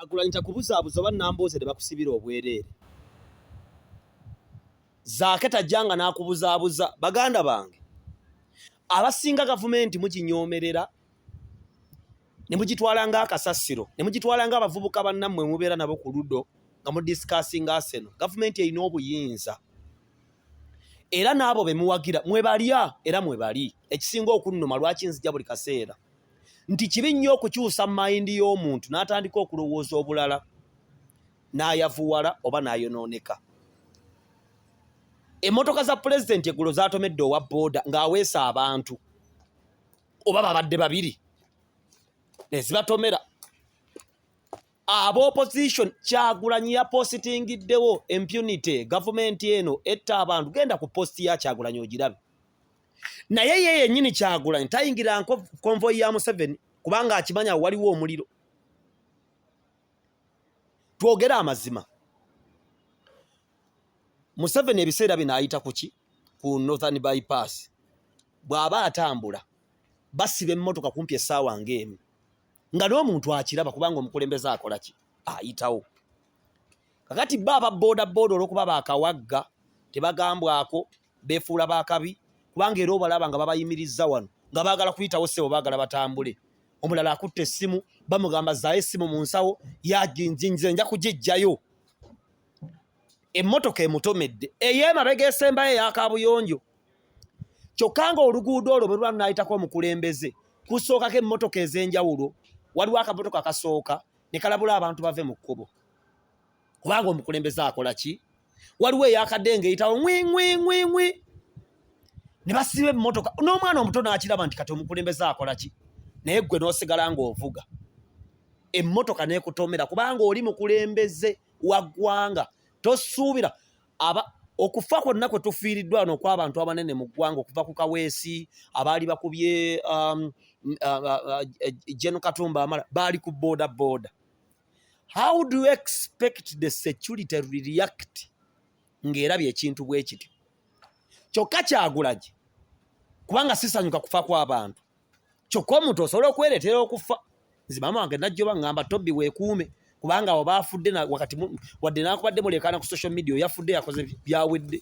Kyagulanyi kubuzaabuza oba Nambooze ne bakusibira obwereere. Zaake tajjanga n'akubuzaabuza. Baganda bange, abasinga gavumenti muginyoomerera ne mugitwala ng'akasasiro, ne mugitwala ng'abavubuka bannammwe mubeera nabo ku ludo nga mudisikasinga Arsenal. Gavumenti erina obuyinza. Era n'abo be muwagira mwebalya era mwebali. Ekisinga okunnuma lwaki nzija buli kaseera nti kibi nnyo okukyusa mayindi y'omuntu n'atandika okulowooza obulala n'ayavuwala oba n'ayonooneka. Emmotoka za pulezidenti eggulo zaatomedde owa booda ng'aweesa abantu oba babadde babiri ne zibatomera. Ab'opposition Kyagulanyi yapositingiddewo impunity. Gavumenti eno etta abantu, genda ku posti ya Kyagulanyi ogirabe. Naye ye yennyini Kyagulanyi tayingira konvoyi ya Museveni kubanga akimanya waliwo omuliro. Twogere amazima. Museveni ebiseera bino ayita kuki? Ku Northern Bypass. Bw'aba atambula basiba emmotoka kumpi essaawa ng'emu nga n'omuntu akiraba kubanga omukulembeze akola ki? Ayitawo. Kakati baba booda olw'okuba baakawagga tebagambwako, beefuula baakabi kubanga era obalaba nga babayimirizza wano nga baagala kuyitawo ssebo, baagala batambule. Omulala akutte essimu bamugamba zaayo essimu mu nsawo yaginzinze nja kugiggyayo. Emmotoka emutomedde ey'emabega esembayo eya kaabuyonjo. Kyokka nga oluguudo olwo bwe luba lunaayitako omukulembeze kusookako emmotoka ez'enjawulo. Waliwo akamotoka kasooka ne kalabula abantu bave mu kkubo kubanga omukulembeze akola ki? Waliwo eyakadde ng'eyitawo ngwi ne basiba emmotoka. N'omwana omuto n'akiraba nti kati omukulembeze akola ki? Naye ggwe n'osigala ng'ovuga. Emmotoka n'ekutomera kubanga oli mukulembeze wa ggwanga. Tosuubira okufa kwonna kwe tufiiriddwa wano okw'abantu abanene mu ggwanga okuva ku Kaweesi abaali bakubye Gen Katumba Amala baali ku booda. How do you expect the security to react ng'erabye ekintu bwe kityo? Kyokka Kyagulanyi kubanga sisanyuka kufa kw'abantu. Kyokka omuntu osobola okwereetera okufa. Nze maama wange najja baŋŋamba Tobbi weekuume kubanga abo baafudde wakati wadde n'akubadde muleekaana ku social media yafudde yakoze byawedde.